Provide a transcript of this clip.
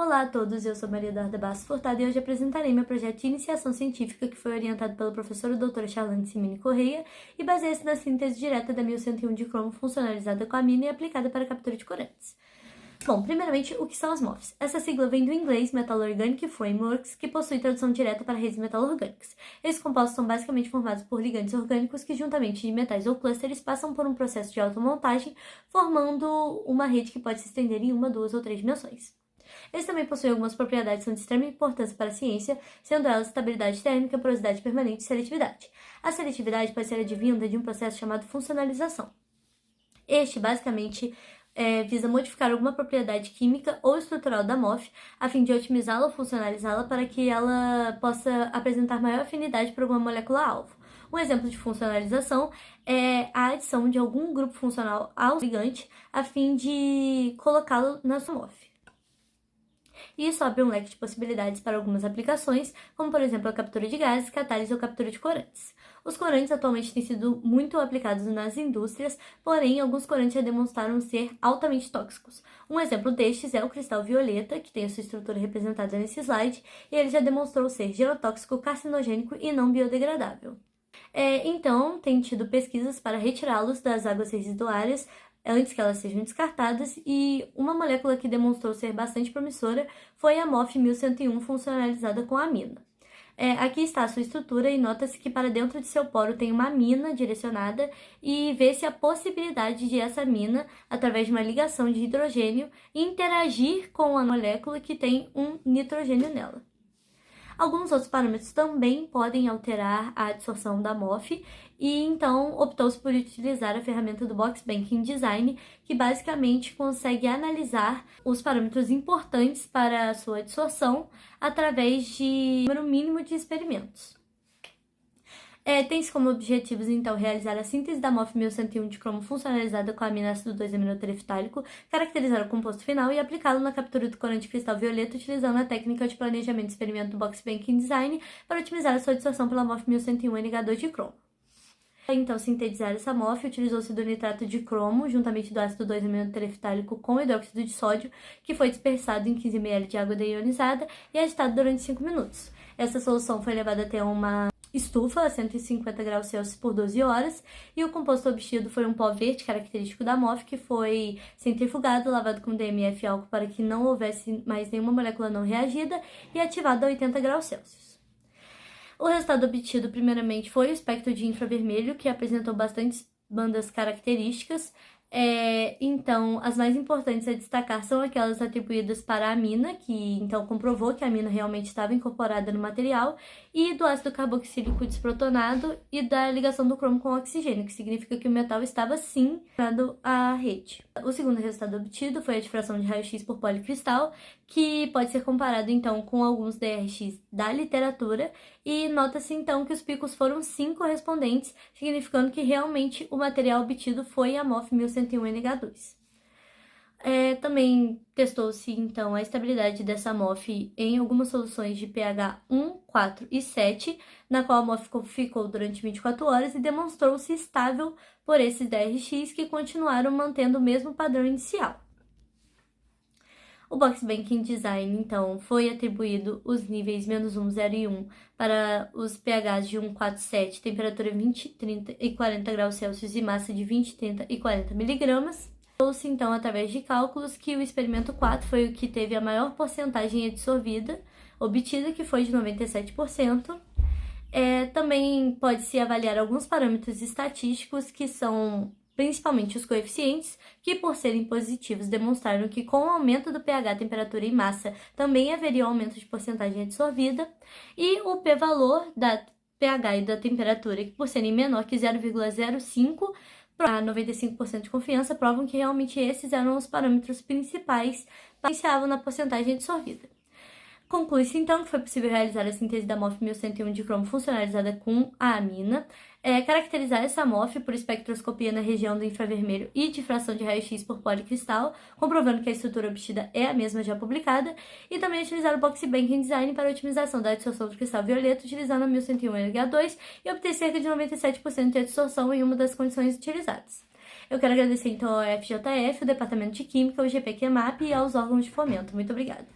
Olá a todos, eu sou Maria Eduarda Bastos Furtado e hoje apresentarei meu projeto de iniciação científica que foi orientado pela professora doutora Charlane Simini Correia e baseia-se na síntese direta da 1101 de cromo funcionalizada com amina e aplicada para a captura de corantes. Bom, primeiramente, o que são as MOFs? Essa sigla vem do inglês Metal Organic Frameworks, que possui tradução direta para redes metal-orgânicas. Esses compostos são basicamente formados por ligantes orgânicos que, juntamente de metais ou clusters, passam por um processo de automontagem, formando uma rede que pode se estender em uma, duas ou três dimensões. Eles também possuem algumas propriedades que são de extrema importância para a ciência, sendo elas estabilidade térmica, porosidade permanente e seletividade. A seletividade pode ser advinda de um processo chamado funcionalização. Este, basicamente, visa modificar alguma propriedade química ou estrutural da MOF, a fim de otimizá-la ou funcionalizá-la para que ela possa apresentar maior afinidade para alguma molécula-alvo. Um exemplo de funcionalização é a adição de algum grupo funcional ao ligante, a fim de colocá-lo na sua MOF. E isso abre um leque de possibilidades para algumas aplicações, como por exemplo a captura de gases, catálise ou captura de corantes. Os corantes atualmente têm sido muito aplicados nas indústrias, porém alguns corantes já demonstraram ser altamente tóxicos. Um exemplo destes é o cristal violeta, que tem a sua estrutura representada nesse slide, e ele já demonstrou ser genotóxico, carcinogênico e não biodegradável. Então, tem tido pesquisas para retirá-los das águas residuárias antes que elas sejam descartadas, e uma molécula que demonstrou ser bastante promissora foi a MOF 1101 funcionalizada com amina. Aqui está a sua estrutura e nota-se que para dentro de seu poro tem uma amina direcionada e vê-se a possibilidade de essa amina, através de uma ligação de hidrogênio, interagir com a molécula que tem um nitrogênio nela. Alguns outros parâmetros também podem alterar a adsorção da MOF, e então optou-se por utilizar a ferramenta do Box Banking Design, que basicamente consegue analisar os parâmetros importantes para a sua adsorção através de um número mínimo de experimentos. Tem-se como objetivos, então, realizar a síntese da MOF 1101 de cromo funcionalizada com aminoácido 2-aminotereftálico, caracterizar o composto final e aplicá-lo na captura do corante cristal violeta utilizando a técnica de planejamento de experimento do Box Banking Design para otimizar a sua adsorção pela MOF 1101 NH2 de cromo. Então, sintetizar essa MOF, utilizou-se do nitrato de cromo, juntamente do ácido 2-aminotereftálico com hidróxido de sódio, que foi dispersado em 15 ml de água deionizada e agitado durante 5 minutos. Essa solução foi levada até uma estufa a 150 graus Celsius por 12 horas, e o composto obtido foi um pó verde característico da MOF, que foi centrifugado, lavado com DMF álcool para que não houvesse mais nenhuma molécula não reagida e ativado a 80 graus Celsius. O resultado obtido primeiramente foi o espectro de infravermelho, que apresentou bastantes bandas características. Então, as mais importantes a destacar são aquelas atribuídas para a amina, que então comprovou que a amina realmente estava incorporada no material, e do ácido carboxílico desprotonado e da ligação do cromo com o oxigênio, que significa que o metal estava sim ligado à rede. O segundo resultado obtido foi a difração de raio-x por policristal, que pode ser comparado então com alguns DRX da literatura, e nota-se então que os picos foram sim correspondentes, significando que realmente o material obtido foi a MOF 1101 NH2. Também testou-se então a estabilidade dessa MOF em algumas soluções de pH 1, 4 e 7, na qual a MOF ficou durante 24 horas e demonstrou-se estável por esses DRX, que continuaram mantendo o mesmo padrão inicial. O Box Banking Design, então, foi atribuído os níveis -1, 0 e 1 para os pHs de 1, 4, 7, temperatura 20, 30 e 40 graus Celsius e massa de 20, 30 e 40 miligramas. Trouxe, então, através de cálculos, que o experimento 4 foi o que teve a maior porcentagem absorvida, obtida, que foi de 97%. Também pode-se avaliar alguns parâmetros estatísticos, que são principalmente os coeficientes, que por serem positivos demonstraram que com o aumento do pH, temperatura e massa também haveria um aumento de porcentagem absorvida, e o p-valor da pH e da temperatura, que por serem menor que 0,05 a 95% de confiança, provam que realmente esses eram os parâmetros principais que influenciavam na porcentagem absorvida. Conclui-se então que foi possível realizar a síntese da MOF 1101 de cromo funcionalizada com a amina, caracterizar essa MOF por espectroscopia na região do infravermelho e difração de raio-x por policristal, comprovando que a estrutura obtida é a mesma já publicada, e também utilizar o Box Banking Design para a otimização da adsorção do cristal violeta utilizando a 1101 NH2 e obter cerca de 97% de adsorção em uma das condições utilizadas. Eu quero agradecer então ao FJF, o Departamento de Química, o GPQMAP e aos órgãos de fomento. Muito obrigada!